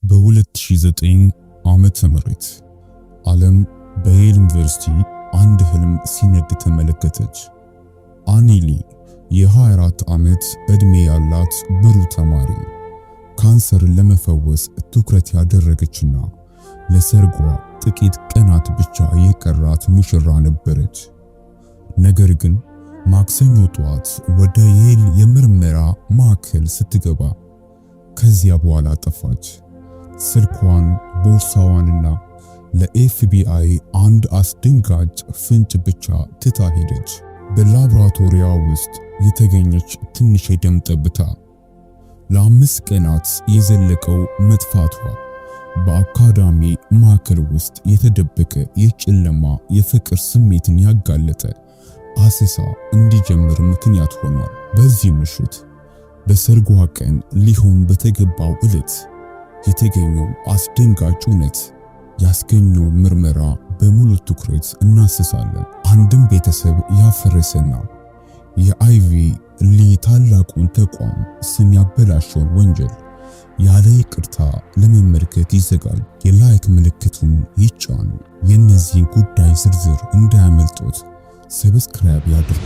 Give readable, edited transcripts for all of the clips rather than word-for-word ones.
በ2009 ዓመተ ምህረት ዓለም በየል ዩኒቨርሲቲ አንድ ህልም ሲነድ ተመለከተች። አኒሊ የ24 ዓመት ዕድሜ ያላት ብሩህ ተማሪ ካንሰርን ለመፈወስ ትኩረት ያደረገችና ለሰርጓ ጥቂት ቀናት ብቻ የቀራት ሙሽራ ነበረች። ነገር ግን ማክሰኞ ጠዋት ወደ የል የምርመራ ማዕከል ስትገባ ከዚያ በኋላ ጠፋች። ስልኳን፣ ቦርሳዋንና ለኤፍቢአይ አንድ አስደንጋጭ ፍንጭ ብቻ ትታ ሄደች። በላቦራቶሪያ ውስጥ የተገኘች ትንሽ የደም ጠብታ። ለ5 ቀናት የዘለቀው መጥፋቷ በአካዳሚ ማዕከል ውስጥ የተደበቀ የጨለማ የፍቅር ስሜትን ያጋለጠ አሰሳ እንዲጀምር ምክንያት ሆኗል። በዚህ ምሽት በሰርጓ ቀን ሊሆን በተገባው ዕለት የተገኘው አስደንጋጭ እውነት ያስገኘው ምርመራ በሙሉ ትኩረት እናስሳለን። አንድም ቤተሰብ ያፈረሰና የአይቪ ሊ ታላቁን ተቋም ስም ያበላሸውን ወንጀል ያለ ይቅርታ ለመመልከት ይዘጋጅ። የላይክ ምልክቱን ይጫኑ። የነዚህ ጉዳይ ዝርዝር እንዳያመልጦት ሰብስክራይብ ያድርጉ።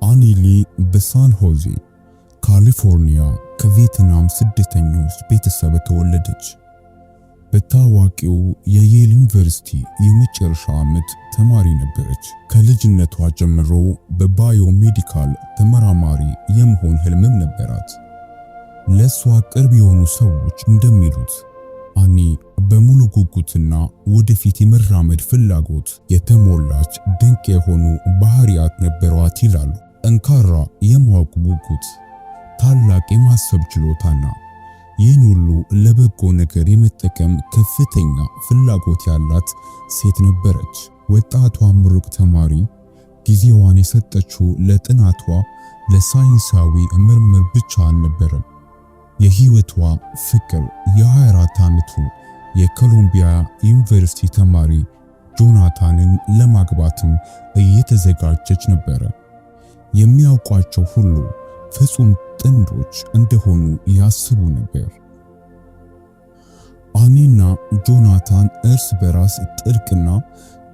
አኒሊ በሳን ሆዜ ካሊፎርኒያ ከቪየትናም ስደተኞች ቤተሰብ ተወለደች። በታዋቂው የየል ዩኒቨርሲቲ የመጨረሻ ዓመት ተማሪ ነበረች። ከልጅነቷ ጀምሮ በባዮሜዲካል ተመራማሪ የመሆን ህልምም ነበራት። ለሷ ቅርብ የሆኑ ሰዎች እንደሚሉት አኒ በሙሉ ጉጉትና ወደፊት የመራመድ ፍላጎት የተሞላች ድንቅ የሆኑ ባህሪያት ነበሯት ይላሉ። ጠንካራ የማወቅ ጉጉት፣ ታላቅ የማሰብ ችሎታና ይህን ሁሉ ለበጎ ነገር የመጠቀም ከፍተኛ ፍላጎት ያላት ሴት ነበረች። ወጣቷ ምሩቅ ተማሪ ጊዜዋን የሰጠችው ለጥናቷ፣ ለሳይንሳዊ ምርምር ብቻ አልነበረም። የህይወቷ ፍቅር የ24 ዓመቱ የኮሎምቢያ ዩኒቨርሲቲ ተማሪ ጆናታንን ለማግባትም እየተዘጋጀች ነበረ። የሚያውቋቸው ሁሉ ፍጹም ጥንዶች እንደሆኑ ያስቡ ነበር። አኒና ጆናታን እርስ በራስ ጥልቅና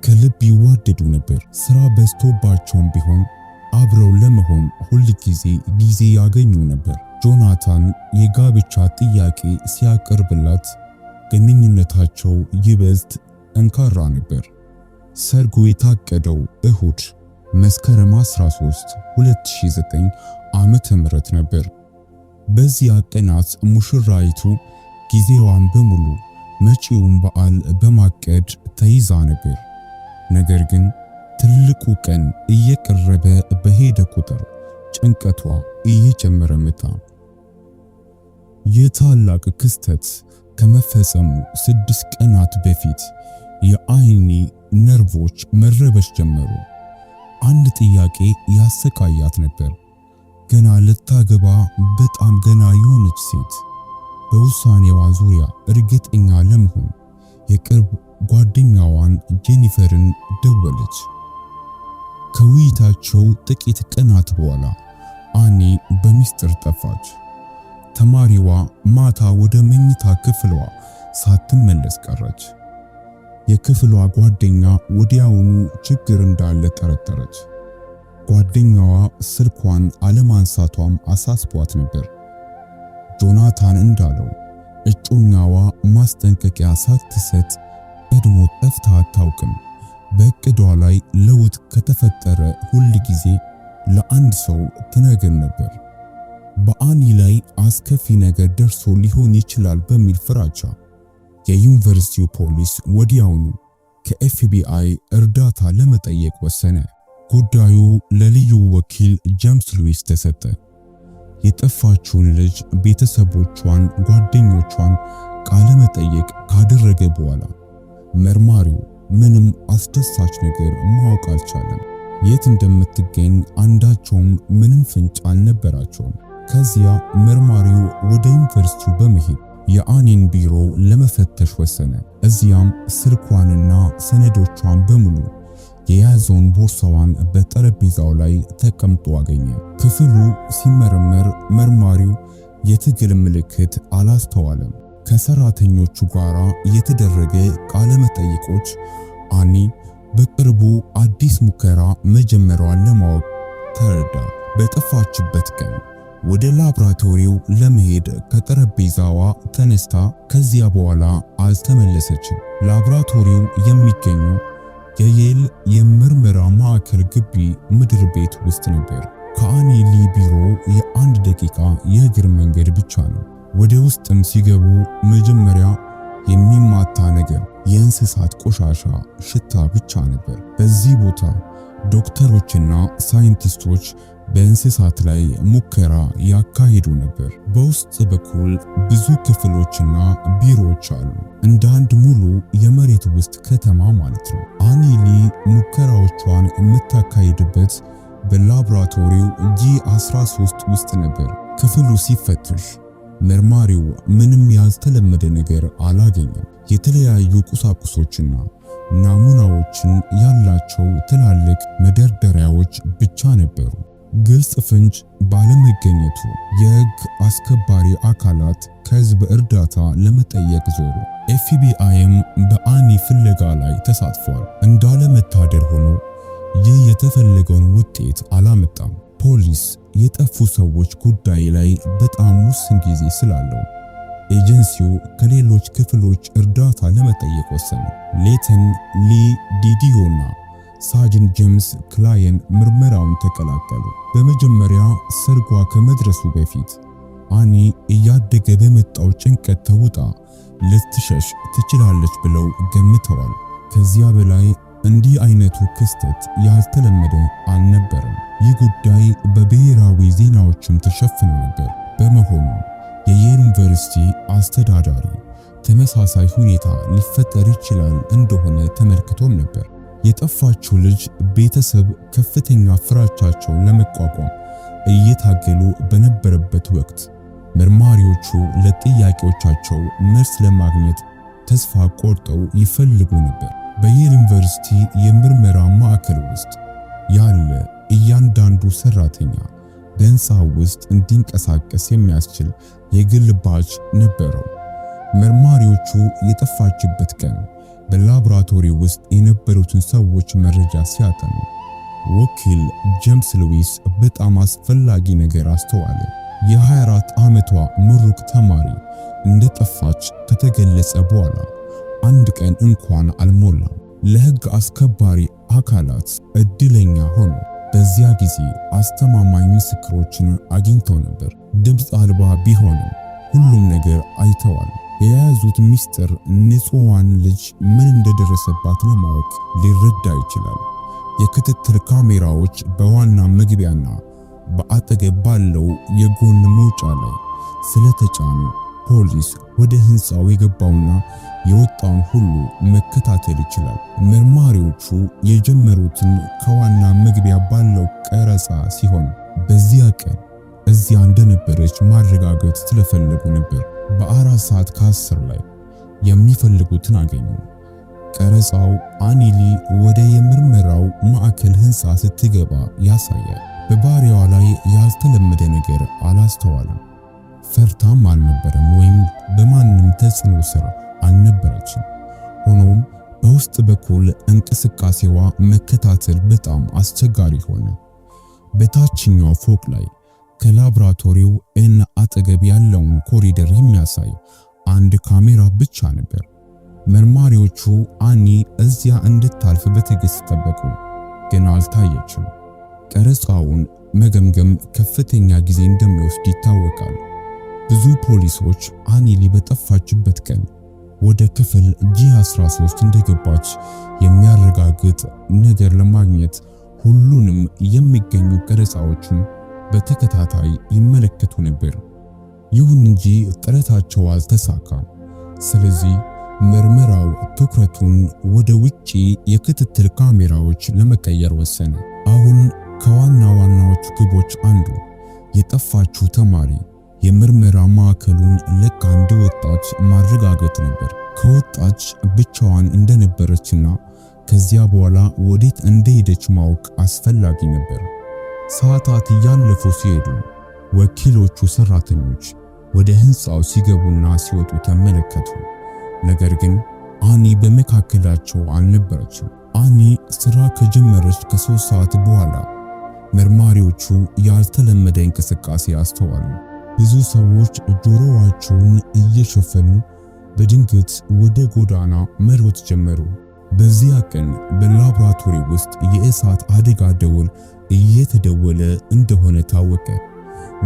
ከልብ ይዋደዱ ነበር። ስራ በዝቶባቸውም ቢሆን አብረው ለመሆን ሁል ጊዜ ያገኙ ነበር። ጆናታን የጋብቻ ጥያቄ ሲያቀርብላት ግንኙነታቸው ይበልጥ ጠንካራ ነበር። ሰርጉ የታቀደው እሁድ መስከረም 13 2009 ዓመተ ምህረት ነበር። በዚያ ቀናት ሙሽራይቱ ጊዜዋን በሙሉ መጪውን በዓል በማቀድ ተይዛ ነበር። ነገር ግን ትልቁ ቀን እየቀረበ በሄደ ቁጥር ጭንቀቷ እየጨመረ መጣ። የታላቅ ክስተት ከመፈጸሙ 6 ቀናት በፊት የአኒ ነርቮች መረበሽ ጀመሩ። አንድ ጥያቄ ያሰቃያት ነበር። ገና ልታገባ በጣም ገና የሆነች ሴት በውሳኔዋ ዙሪያ እርግጠኛ ለመሆን የቅርብ ጓደኛዋን ጄኒፈርን ደወለች። ከውይይታቸው ጥቂት ቀናት በኋላ አኒ በሚስጥር ጠፋች። ተማሪዋ ማታ ወደ መኝታ ክፍሏ ሳትመለስ ቀረች። የክፍሏ ጓደኛ ወዲያውኑ ችግር እንዳለ ጠረጠረች። ጓደኛዋ ስልኳን አለማንሳቷም አሳስቧት ነበር። ጆናታን እንዳለው እጮኛዋ ማስጠንቀቂያ ሳትሰጥ ቀድሞ ጠፍታ አታውቅም። በእቅዷ ላይ ለውጥ ከተፈጠረ ሁል ጊዜ ለአንድ ሰው ትነግር ነበር። በአኒ ላይ አስከፊ ነገር ደርሶ ሊሆን ይችላል በሚል ፍራቻ የዩኒቨርሲቲው ፖሊስ ወዲያውኑ ከኤፍቢአይ እርዳታ ለመጠየቅ ወሰነ። ጉዳዩ ለልዩ ወኪል ጄምስ ሉዊስ ተሰጠ። የጠፋችውን ልጅ ቤተሰቦቿን፣ ጓደኞቿን ቃለ መጠየቅ ካደረገ በኋላ መርማሪው ምንም አስደሳች ነገር ማወቅ አልቻለም። የት እንደምትገኝ አንዳቸውም ምንም ፍንጭ አልነበራቸውም። ከዚያ መርማሪው ወደ ዩኒቨርሲቲው በመሄድ የአኒን ቢሮ ለመፈተሽ ወሰነ። እዚያም ስልኳንና ሰነዶቿን በሙሉ የያዘውን ቦርሳዋን በጠረጴዛው ላይ ተቀምጦ አገኘ። ክፍሉ ሲመረመር መርማሪው የትግል ምልክት አላስተዋለም። ከሰራተኞቹ ጋር የተደረገ ቃለ መጠይቆች አኒ በቅርቡ አዲስ ሙከራ መጀመሯን ለማወቅ ተረዳ። በጠፋችበት ቀን ወደ ላብራቶሪው ለመሄድ ከጠረጴዛዋ ተነስታ ከዚያ በኋላ አልተመለሰችም። ላብራቶሪው የሚገኘው የየል የምርመራ ማዕከል ግቢ ምድር ቤት ውስጥ ነበር። ከአኒ ሊ ቢሮ የ1 ደቂቃ የእግር መንገድ ብቻ ነው። ወደ ውስጥም ሲገቡ መጀመሪያ የሚማታ ነገር የእንስሳት ቆሻሻ ሽታ ብቻ ነበር። በዚህ ቦታ ዶክተሮችና ሳይንቲስቶች በእንስሳት ላይ ሙከራ ያካሂዱ ነበር። በውስጥ በኩል ብዙ ክፍሎችና ቢሮዎች አሉ። እንደ አንድ ሙሉ የመሬት ውስጥ ከተማ ማለት ነው። አኒ ሊ ሙከራዎቿን የምታካሂድበት በላብራቶሪው G13 ውስጥ ነበር። ክፍሉ ሲፈተሽ መርማሪው ምንም ያልተለመደ ነገር አላገኘም። የተለያዩ ቁሳቁሶችና ናሙናዎችን ያላቸው ትላልቅ መደርደሪያዎች ብቻ ነበሩ። ግልጽ ፍንጭ ባለመገኘቱ የሕግ አስከባሪ አካላት ከሕዝብ እርዳታ ለመጠየቅ ዞሩ። ኤፍቢአይም በአኒ ፍለጋ ላይ ተሳትፏል። እንዳለመታደል ሆኖ ይህ የተፈለገውን ውጤት አላመጣም። ፖሊስ የጠፉ ሰዎች ጉዳይ ላይ በጣም ውስን ጊዜ ስላለው ኤጀንሲው ከሌሎች ክፍሎች እርዳታ ለመጠየቅ ወሰነ። ሌተን ሊ ዲዲዮና ሳጅን ጄምስ ክላየን ምርመራውን ተቀላቀሉ። በመጀመሪያ ሰርጓ ከመድረሱ በፊት አኒ እያደገ በመጣው ጭንቀት ተውጣ ልትሸሽ ትችላለች ብለው ገምተዋል። ከዚያ በላይ እንዲህ አይነቱ ክስተት ያልተለመደ አልነበረም። ይህ ጉዳይ በብሔራዊ ዜናዎችም ተሸፍኖ ነበር። በመሆኑ የየል ዩኒቨርሲቲ አስተዳዳሪ ተመሳሳይ ሁኔታ ሊፈጠር ይችላል እንደሆነ ተመልክቶም ነበር። የጠፋችው ልጅ ቤተሰብ ከፍተኛ ፍራቻቸውን ለመቋቋም እየታገሉ በነበረበት ወቅት መርማሪዎቹ ለጥያቄዎቻቸው መልስ ለማግኘት ተስፋ ቆርጠው ይፈልጉ ነበር። በየል ዩኒቨርሲቲ የምርመራ ማዕከል ውስጥ ያለ እያንዳንዱ ሰራተኛ በሕንፃው ውስጥ እንዲንቀሳቀስ የሚያስችል የግል ባጅ ነበረው። መርማሪዎቹ የጠፋችበት ቀን በላብራቶሪ ውስጥ የነበሩትን ሰዎች መረጃ ሲያጠኑ ወኪል ጄምስ ሉዊስ በጣም አስፈላጊ ነገር አስተዋለ። የ24 ዓመቷ ምሩቅ ተማሪ እንደጠፋች ከተገለጸ በኋላ አንድ ቀን እንኳን አልሞላም። ለሕግ አስከባሪ አካላት እድለኛ ሆኖ በዚያ ጊዜ አስተማማኝ ምስክሮችን አግኝተው ነበር። ድምፅ አልባ ቢሆንም ሁሉም ነገር አይተዋል። የያዙት ሚስጥር ንጹሃን ልጅ ምን እንደደረሰባት ለማወቅ ሊረዳ ይችላል። የክትትል ካሜራዎች በዋና መግቢያና በአጠገብ ባለው የጎን መውጫ ላይ ስለተጫኑ ፖሊስ ወደ ሕንፃው የገባውና የወጣውን ሁሉ መከታተል ይችላል። መርማሪዎቹ የጀመሩትን ከዋና መግቢያ ባለው ቀረጻ ሲሆን በዚያ ቀን እዚያ እንደነበረች ማረጋገጥ ስለፈለጉ ነበር። በ4 ሰዓት ከ10 ላይ የሚፈልጉትን አገኙ። ቀረጻው አኒ ሊ ወደ የምርመራው ማዕከል ሕንፃ ስትገባ ያሳያል። በባህሪዋ ላይ ያልተለመደ ነገር አላስተዋለም። ፈርታም አልነበረም ወይም በማንም ተጽዕኖ ስር አልነበረችም። ሆኖም በውስጥ በኩል እንቅስቃሴዋ መከታተል በጣም አስቸጋሪ ሆነ። በታችኛው ፎቅ ላይ ከላብራቶሪው እና አጠገብ ያለውን ኮሪደር የሚያሳይ አንድ ካሜራ ብቻ ነበር። መርማሪዎቹ አኒ እዚያ እንድታልፍ በትዕግስት ጠበቁ፣ ግን አልታየችም። ቀረጻውን መገምገም ከፍተኛ ጊዜ እንደሚወስድ ይታወቃል። ብዙ ፖሊሶች አኒ ሊ በጠፋችበት ቀን ወደ ክፍል G13 እንደገባች የሚያረጋግጥ ነገር ለማግኘት ሁሉንም የሚገኙ ቀረጻዎችን በተከታታይ ይመለከቱ ነበር። ይሁን እንጂ ጥረታቸው አልተሳካም። ስለዚህ ምርመራው ትኩረቱን ወደ ውጪ የክትትል ካሜራዎች ለመቀየር ወሰነ። አሁን ከዋና ዋናዎቹ ግቦች አንዱ የጠፋችው ተማሪ የምርመራ ማዕከሉን ለቃ እንደወጣች ማረጋገጥ ነበር። ከወጣች ብቻዋን እንደነበረችና ከዚያ በኋላ ወዴት እንደሄደች ማወቅ አስፈላጊ ነበር። ሰዓታት እያለፉ ሲሄዱ ወኪሎቹ ሰራተኞች ወደ ህንፃው ሲገቡና ሲወጡ ተመለከቱ። ነገር ግን አኒ በመካከላቸው አልነበረችም። አኒ ስራ ከጀመረች ከ3 ሰዓት በኋላ መርማሪዎቹ ያልተለመደ እንቅስቃሴ አስተዋሉ። ብዙ ሰዎች ጆሮአቸውን እየሸፈኑ በድንገት ወደ ጎዳና መሮጥ ጀመሩ። በዚያ ቀን በላብራቶሪ ውስጥ የእሳት አደጋ ደወል እየተደወለ እንደሆነ ታወቀ።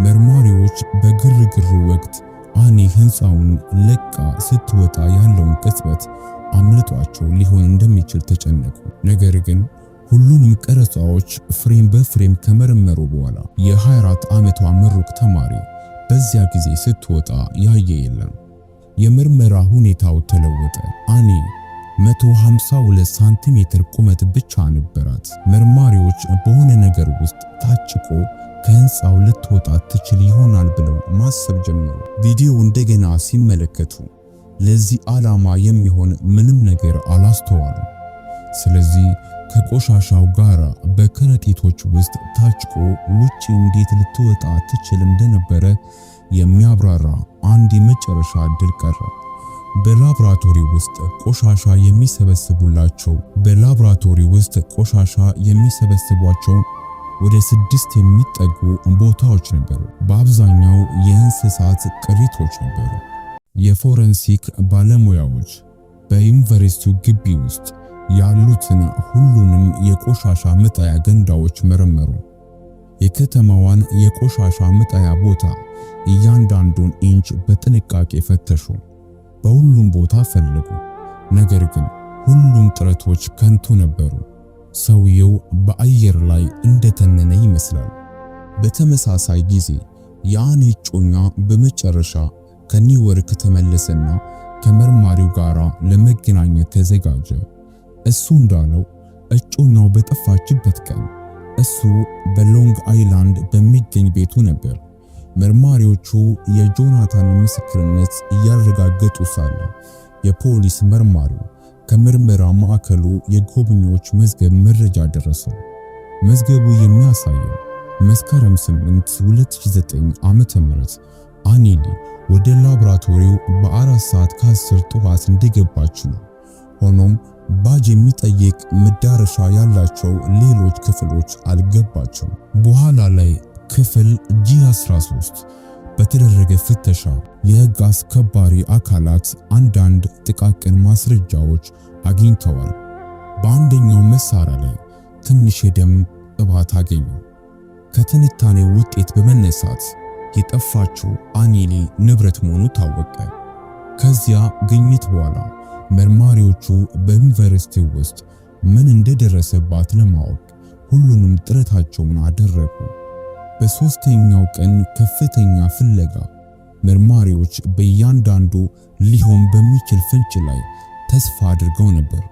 መርማሪዎች በግርግሩ ወቅት አኒ ህንፃውን ለቃ ስትወጣ ያለውን ቅጽበት አምልጧቸው ሊሆን እንደሚችል ተጨነቁ። ነገር ግን ሁሉንም ቀረጻዎች ፍሬም በፍሬም ከመረመሩ በኋላ የ24 ዓመቷ ምሩቅ ተማሪ በዚያ ጊዜ ስትወጣ ያየ የለም። የምርመራ ሁኔታው ተለወጠ። አኒ 152 ሳንቲሜትር ቁመት ብቻ ነበራት። መርማሪዎች በሆነ ነገር ውስጥ ታጭቆ ከህንፃው ልትወጣ ትችል ይሆናል ብለው ማሰብ ጀመሩ። ቪዲዮ እንደገና ሲመለከቱ ለዚህ ዓላማ የሚሆን ምንም ነገር አላስተዋሉም። ስለዚህ ከቆሻሻው ጋር በከረጢቶች ውስጥ ታጭቆ ውጪ እንዴት ልትወጣ ትችል እንደነበረ የሚያብራራ አንድ የመጨረሻ ዕድል ቀረ። በላብራቶሪ ውስጥ ቆሻሻ የሚሰበስቧቸው ወደ 6 የሚጠጉ ቦታዎች ነበሩ። በአብዛኛው የእንስሳት ቅሪቶች ነበሩ። የፎረንሲክ ባለሙያዎች በዩኒቨርሲቲው ግቢ ውስጥ ያሉትን ሁሉንም የቆሻሻ መጣያ ገንዳዎች መረመሩ። የከተማዋን የቆሻሻ መጣያ ቦታ እያንዳንዱን ኢንች በጥንቃቄ ፈተሹ። በሁሉም ቦታ ፈለጉ። ነገር ግን ሁሉም ጥረቶች ከንቱ ነበሩ። ሰውየው በአየር ላይ እንደተነነ ይመስላል። በተመሳሳይ ጊዜ የአኒ እጮኛ በመጨረሻ ከኒውዮርክ ተመለሰና ከመርማሪው ጋር ለመገናኘት ተዘጋጀ። እሱ እንዳለው እጮኛው በጠፋችበት ቀን እሱ በሎንግ አይላንድ በሚገኝ ቤቱ ነበር። መርማሪዎቹ የጆናታን ምስክርነት እያረጋገጡ ሳለ የፖሊስ መርማሪው ከምርመራ ማዕከሉ የጎብኚዎች መዝገብ መረጃ ደረሰው። መዝገቡ የሚያሳየው መስከረም 8 2009 ዓመተ ምህረት አኒሊ ወደ ላብራቶሪው በ4 ሰዓት ከ10 ጠዋት እንደገባች ነው። ሆኖም ባጅ የሚጠይቅ መዳረሻ ያላቸው ሌሎች ክፍሎች አልገባችም። በኋላ ላይ ክፍል G13 በተደረገ ፍተሻ የሕግ አስከባሪ አካላት አንዳንድ ጥቃቅን ማስረጃዎች አግኝተዋል። በአንደኛው መሳሪያ ላይ ትንሽ የደም ቅባት አገኙ። ከትንታኔው ውጤት በመነሳት የጠፋችው አኒሊ ንብረት መሆኑ ታወቀ። ከዚያ ግኝት በኋላ መርማሪዎቹ በዩኒቨርሲቲው ውስጥ ምን እንደደረሰባት ለማወቅ ሁሉንም ጥረታቸውን አደረጉ። በሶስተኛው ቀን ከፍተኛ ፍለጋ መርማሪዎች በእያንዳንዱ ሊሆን በሚችል ፍንጭ ላይ ተስፋ አድርገው ነበር።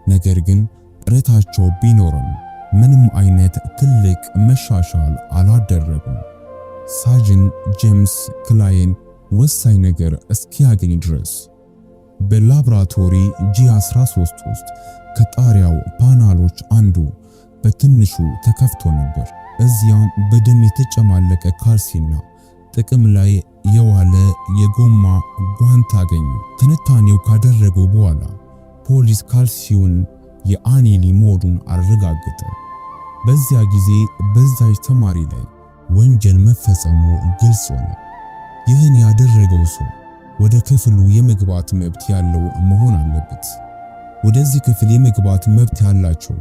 ነገር ግን ጥረታቸው ቢኖርም ምንም አይነት ትልቅ መሻሻል አላደረጉም። ሳጅን ጄምስ ክላይን ወሳኝ ነገር እስኪያገኝ ድረስ በላብራቶሪ G13 ውስጥ ከጣሪያው ፓናሎች አንዱ በትንሹ ተከፍቶ ነበር። እዚያም በደም የተጨማለቀ ካልሲና ጥቅም ላይ የዋለ የጎማ ጓንት አገኙ። ትንታኔው ካደረጉ በኋላ ፖሊስ ካልሲውን የአኒሊ መሆኑን አረጋገጠ። በዚያ ጊዜ በዛች ተማሪ ላይ ወንጀል መፈጸሙ ግልጽ ሆነ። ይህን ያደረገው ሰው ወደ ክፍሉ የመግባት መብት ያለው መሆን አለበት። ወደዚህ ክፍል የመግባት መብት ያላቸው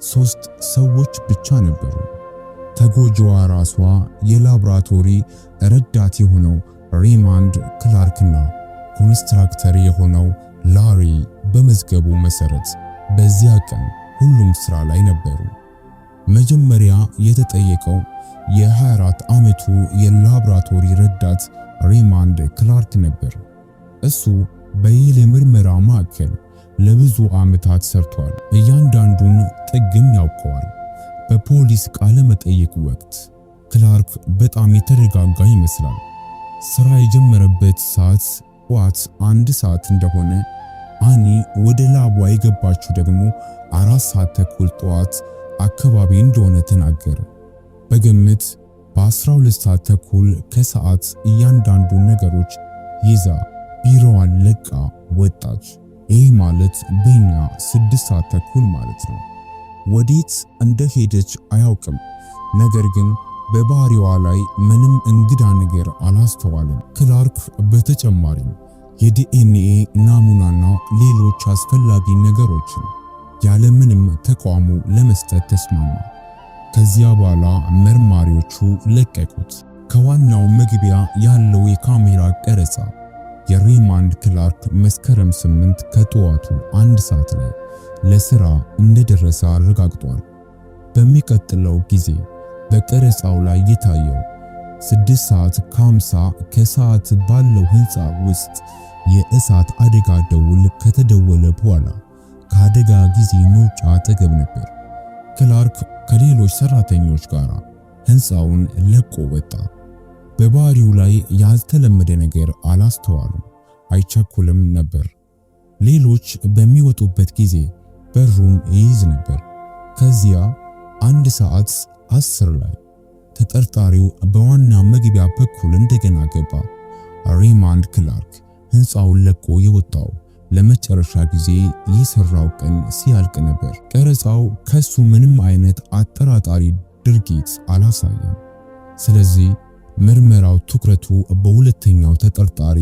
3 ሰዎች ብቻ ነበሩ። ተጎጂዋ ራሷ፣ የላብራቶሪ ረዳት የሆነው ሬይማንድ ክላርክና ኮንስትራክተር የሆነው ላሪ በመዝገቡ መሰረት በዚያ ቀን ሁሉም ስራ ላይ ነበሩ። መጀመሪያ የተጠየቀው የ24 ዓመቱ የላብራቶሪ ረዳት ሬይማንድ ክላርክ ነበር። እሱ በየሌ ምርመራ ማዕከል ለብዙ ዓመታት ሰርቷል። እያንዳንዱን ጥግም ያውቀዋል። በፖሊስ ቃለ መጠይቅ ወቅት ክላርክ በጣም የተረጋጋ ይመስላል። ስራ የጀመረበት ሰዓት ጠዋት 1 ሰዓት እንደሆነ አኒ ወደ ላቧ የገባችው ደግሞ 4 ሰዓት ተኩል ጠዋት አካባቢ እንደሆነ ተናገረ። በግምት በ12 ሰዓት ተኩል ከሰዓት እያንዳንዱ ነገሮች ይዛ ቢሮዋን ለቃ ወጣች። ይህ ማለት በእኛ 6 ሰዓት ተኩል ማለት ነው። ወዴት እንደሄደች አያውቅም። ነገር ግን በባህሪዋ ላይ ምንም እንግዳ ነገር አላስተዋለም። ክላርክ በተጨማሪም የዲኤንኤ ናሙናና ሌሎች አስፈላጊ ነገሮችን ያለምንም ተቋሙ ለመስጠት ተስማማ። ከዚያ በኋላ መርማሪዎቹ ለቀቁት። ከዋናው መግቢያ ያለው የካሜራ ቀረጻ የሬይማንድ ክላርክ መስከረም 8 ከጠዋቱ 1 ሰዓት ላይ ለስራ እንደደረሰ አረጋግጧል። በሚቀጥለው ጊዜ በቀረጻው ላይ የታየው 6 ሰዓት ከ50 ከሰዓት ባለው ህንፃ ውስጥ የእሳት አደጋ ደውል ከተደወለ በኋላ ከአደጋ ጊዜ መውጫ አጠገብ ነበር። ክላርክ ከሌሎች ሰራተኞች ጋር ህንፃውን ለቆ ወጣ። በባህሪው ላይ ያልተለመደ ነገር አላስተዋሉም። አይቸኩልም ነበር። ሌሎች በሚወጡበት ጊዜ በሩን ይይዝ ነበር። ከዚያ 1 ሰዓት 10 ላይ ተጠርጣሪው በዋና መግቢያ በኩል እንደገና ገባ። ሬይማንድ ክላርክ ህንፃውን ለቆ የወጣው ለመጨረሻ ጊዜ የሰራው ቀን ሲያልቅ ነበር። ቀረጻው ከሱ ምንም አይነት አጠራጣሪ ድርጊት አላሳየም። ስለዚህ ምርመራው ትኩረቱ በሁለተኛው ተጠርጣሪ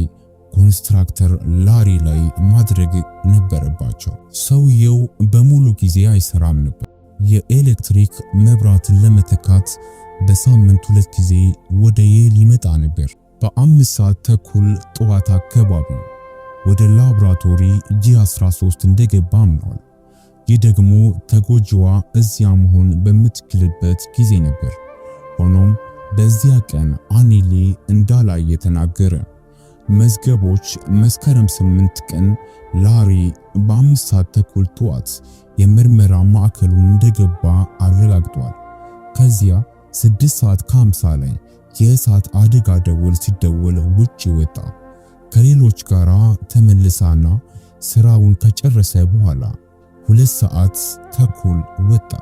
ኮንስትራክተር ላሪ ላይ ማድረግ ነበረባቸው። ሰውየው በሙሉ ጊዜ አይሰራም ነበር። የኤሌክትሪክ መብራትን ለመተካት በሳምንት 2 ጊዜ ወደ የል ይመጣ ነበር። በ5 ሰዓት ተኩል ጠዋት አካባቢ ወደ ላብራቶሪ G13 እንደገባ አምኗል። ይህ ደግሞ ተጎጂዋ እዚያ መሆን በምትችልበት ጊዜ ነበር። ሆኖም በዚያ ቀን አኒሊ እንዳላየ ተናገረ። መዝገቦች መስከረም 8 ቀን ላሪ በ5 ሰዓት ተኩል ጠዋት የምርመራ ማዕከሉን እንደገባ አረጋግጧል። ከዚያ 6 ሰዓት ከ50 ላይ የእሳት አደጋ ደውል ሲደወል ውጪ ወጣ። ከሌሎች ጋር ተመልሳና ስራውን ከጨረሰ በኋላ 2 ሰዓት ተኩል ወጣ።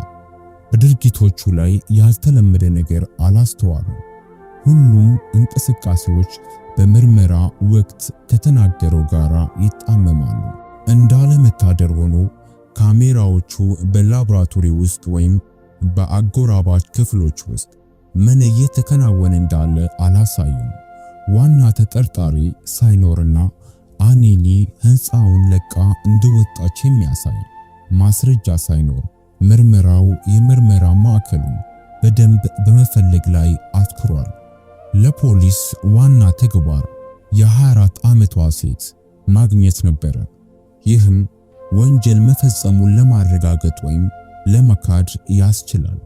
በድርጊቶቹ ላይ ያልተለመደ ነገር አላስተዋሉም። ሁሉም እንቅስቃሴዎች በምርመራ ወቅት ከተናገረው ጋር ይጣመማሉ። እንዳለመታደር ሆኖ ካሜራዎቹ በላብራቶሪ ውስጥ ወይም በአጎራባች ክፍሎች ውስጥ ምን እየተከናወነ እንዳለ አላሳዩም። ዋና ተጠርጣሪ ሳይኖርና አኒሊ ህንፃውን ለቃ እንደወጣች የሚያሳይ ማስረጃ ሳይኖር ምርመራው የምርመራ ማዕከሉን በደንብ በመፈለግ ላይ አትኩሯል። ለፖሊስ ዋና ተግባር የ24 ዓመቷ ሴት ማግኘት ነበረ። ይህም ወንጀል መፈጸሙን ለማረጋገጥ ወይም ለመካድ ያስችላል።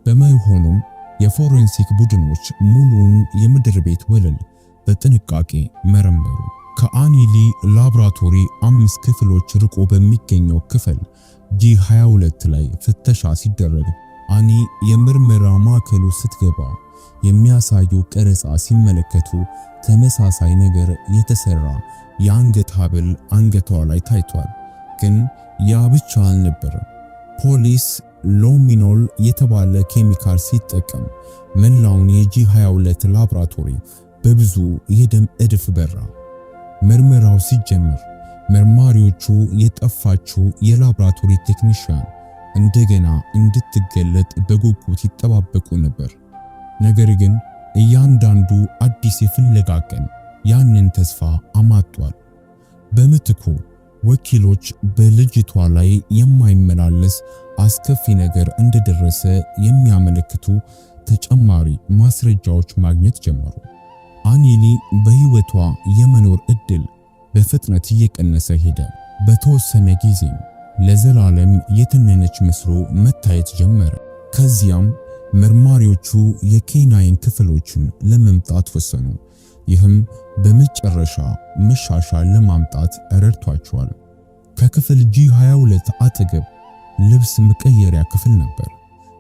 በመሆኑም የፎሬንሲክ ቡድኖች ሙሉውን የምድር ቤት ወለል በጥንቃቄ መረመሩ። ከአኒሊ ላብራቶሪ 5 ክፍሎች ርቆ በሚገኘው ክፍል G22 ላይ ፍተሻ ሲደረግ አኒ የምርመራ ማዕከሉ ስትገባ የሚያሳዩ ቀረጻ ሲመለከቱ ተመሳሳይ ነገር የተሰራ የአንገት ሐብል አንገቷ ላይ ታይቷል። ግን ያ ብቻ አልነበረም። ፖሊስ ሎሚኖል የተባለ ኬሚካል ሲጠቀም መላውን የጂ22 ላብራቶሪ በብዙ የደም እድፍ በራ። ምርመራው ሲጀምር መርማሪዎቹ የጠፋችው የላብራቶሪ ቴክኒሻን እንደገና እንድትገለጥ በጉጉት ይጠባበቁ ነበር። ነገር ግን እያንዳንዱ አዲስ የፍለጋ ቀን ያንን ተስፋ አማጧል። በምትኩ ወኪሎች በልጅቷ ላይ የማይመላለስ አስከፊ ነገር እንደደረሰ የሚያመለክቱ ተጨማሪ ማስረጃዎች ማግኘት ጀመሩ። አኒሊ በህይወቷ የመኖር እድል በፍጥነት እየቀነሰ ሄደ። በተወሰነ ጊዜም ለዘላለም የተነነች መስሎ መታየት ጀመረ። ከዚያም መርማሪዎቹ የኬናይን ክፍሎችን ለመምጣት ወሰኑ። ይህም በመጨረሻ መሻሻል ለማምጣት ረድቷቸዋል። ከክፍል G22 አጠገብ ልብስ መቀየሪያ ክፍል ነበር።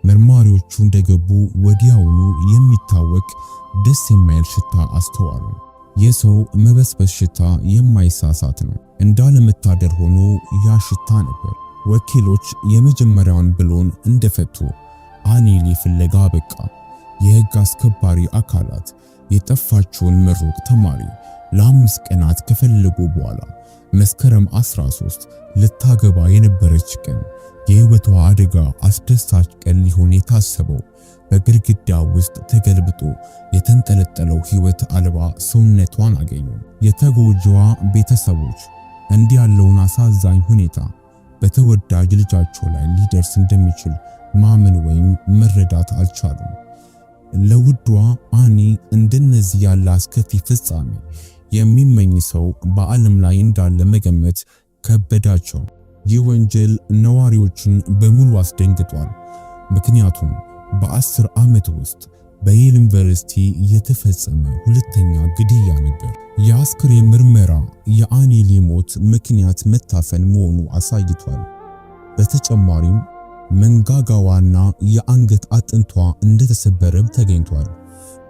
መርማሪዎቹ እንደገቡ ወዲያውኑ የሚታወቅ ደስ የማይል ሽታ አስተዋሉ። የሰው መበስበስ ሽታ የማይሳሳት ነው። እንዳለመታደር ሆኖ ያ ሽታ ነበር። ወኪሎች የመጀመሪያውን ብሎን እንደፈቱ አኒሊ ፍለጋ በቃ። የሕግ አስከባሪ አካላት የጠፋችውን ምሩቅ ተማሪ ለ5 ቀናት ከፈለጉ በኋላ መስከረም 13 ልታገባ የነበረች ቀን የህይወቷ አደጋ አስደሳች ቀን ሊሆን የታሰበው በግድግዳ ውስጥ ተገልብጦ የተንጠለጠለው ህይወት አልባ ሰውነቷን አገኙ። የተጎጂዋ ቤተሰቦች እንዲህ ያለውን አሳዛኝ ሁኔታ በተወዳጅ ልጃቸው ላይ ሊደርስ እንደሚችል ማመን ወይም መረዳት አልቻሉም። ለውዷ አኒ እንደነዚህ ያለ አስከፊ ፍጻሜ የሚመኝ ሰው በዓለም ላይ እንዳለ መገመት ከበዳቸው። ይህ ወንጀል ነዋሪዎችን በሙሉ አስደንግጧል። ምክንያቱም በ10 ዓመት ውስጥ በየል ዩኒቨርሲቲ የተፈጸመ ሁለተኛ ግድያ ነበር። የአስክሬን ምርመራ የአኒሊ ሞት ምክንያት መታፈን መሆኑ አሳይቷል። በተጨማሪም መንጋጋዋና የአንገት አጥንቷ እንደተሰበረም ተገኝቷል።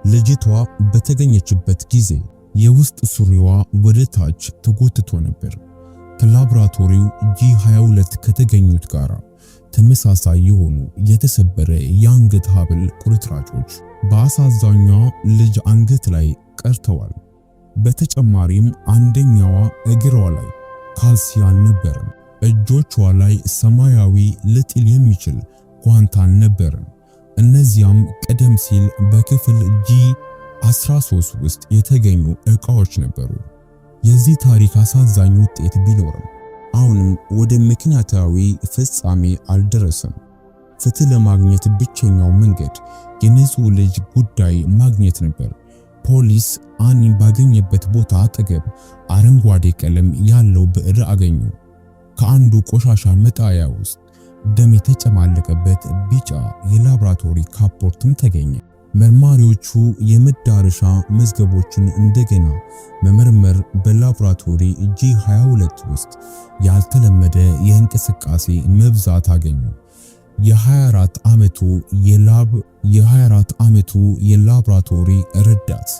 ልጅቷ በተገኘችበት ጊዜ የውስጥ ሱሪዋ ወደ ታች ተጎትቶ ነበር። ከላብራቶሪው G22 ከተገኙት ጋር ተመሳሳይ የሆኑ የተሰበረ የአንገት ሐብል ቁርጥራጮች በአሳዛኟ ልጅ አንገት ላይ ቀርተዋል። በተጨማሪም አንደኛዋ እግሯ ላይ ካልሲ አልነበረም። እጆቿ ላይ ሰማያዊ ልጥል የሚችል ጓንት አልነበረም። እነዚያም ቀደም ሲል በክፍል G13 ውስጥ የተገኙ ዕቃዎች ነበሩ። የዚህ ታሪክ አሳዛኝ ውጤት ቢኖርም አሁንም ወደ ምክንያታዊ ፍጻሜ አልደረሰም። ፍትህ ለማግኘት ብቸኛው መንገድ የንጹህ ልጅ ጉዳይ ማግኘት ነበር። ፖሊስ አኒን ባገኘበት ቦታ አጠገብ አረንጓዴ ቀለም ያለው ብዕር አገኙ። ከአንዱ ቆሻሻ መጣያ ውስጥ ደም የተጨማለቀበት ቢጫ የላብራቶሪ ካፖርትም ተገኘ። መርማሪዎቹ የመዳረሻ መዝገቦችን እንደገና መመርመር በላብራቶሪ G22 ውስጥ ያልተለመደ የእንቅስቃሴ መብዛት አገኙ። የ24 ዓመቱ የላብራቶሪ ረዳት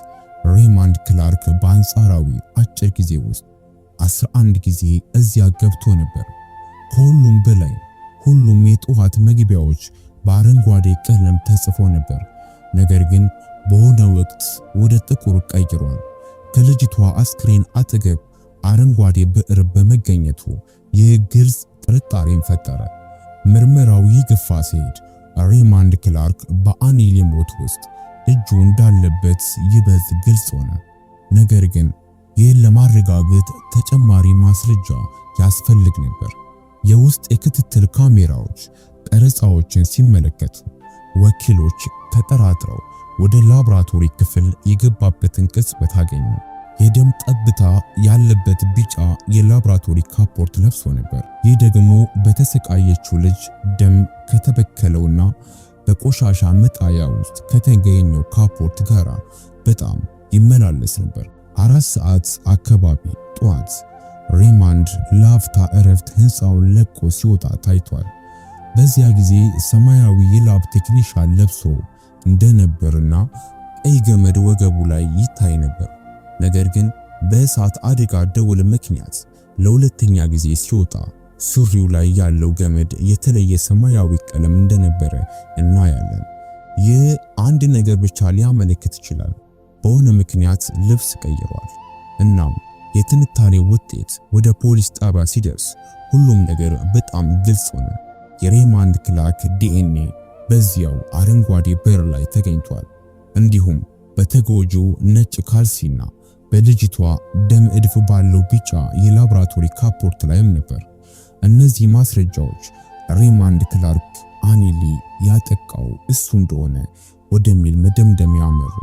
ሬይማንድ ክላርክ በአንጻራዊ አጭር ጊዜ ውስጥ 11 ጊዜ እዚያ ገብቶ ነበር። ከሁሉም በላይ ሁሉም የጠዋት መግቢያዎች በአረንጓዴ ቀለም ተጽፎ ነበር። ነገር ግን በሆነ ወቅት ወደ ጥቁር ቀይሯል። ከልጅቷ አስክሬን አጠገብ አረንጓዴ ብዕር በመገኘቱ ይህ ግልጽ ጥርጣሬን ፈጠረ። ምርመራው ይገፋ ሲሄድ ሬይማንድ ክላርክ በአኒሊ ሞት ውስጥ እጁ እንዳለበት ይበልጥ ግልጽ ሆነ። ነገር ግን ይህን ለማረጋገጥ ተጨማሪ ማስረጃ ያስፈልግ ነበር። የውስጥ የክትትል ካሜራዎች ቀረጻዎችን ሲመለከቱ ወኪሎች ተጠራጥረው ወደ ላብራቶሪ ክፍል የገባበትን ቅጽበት አገኙ። የደም ጠብታ ያለበት ቢጫ የላብራቶሪ ካፖርት ለብሶ ነበር። ይህ ደግሞ በተሰቃየችው ልጅ ደም ከተበከለውና በቆሻሻ መጣያ ውስጥ ከተገኘው ካፖርት ጋር በጣም ይመላለስ ነበር። 4 ሰዓት አካባቢ ጠዋት ሬይማንድ ላፍታ እረፍት ህንፃውን ለቆ ሲወጣ ታይቷል። በዚያ ጊዜ ሰማያዊ የላብ ቴክኒሻን ለብሶ እንደነበርና ቀይ ገመድ ወገቡ ላይ ይታይ ነበር። ነገር ግን በእሳት አደጋ ደወል ምክንያት ለሁለተኛ ጊዜ ሲወጣ ሱሪው ላይ ያለው ገመድ የተለየ ሰማያዊ ቀለም እንደነበረ እናያለን። ይህ አንድ ነገር ብቻ ሊያመለክት ይችላል። በሆነ ምክንያት ልብስ ቀይሯል። እናም የትንታኔ ውጤት ወደ ፖሊስ ጣቢያ ሲደርስ ሁሉም ነገር በጣም ግልጽ ሆነ። የሬይማንድ ክላርክ DNA በዚያው አረንጓዴ ብዕር ላይ ተገኝቷል። እንዲሁም በተጎጂው ነጭ ካልሲና በልጅቷ ደም እድፍ ባለው ቢጫ የላብራቶሪ ካፖርት ላይም ነበር። እነዚህ ማስረጃዎች ሬይማንድ ክላርክ አኒሊ ያጠቃው እሱ እንደሆነ ወደሚል መደምደሚያ ያመሩ።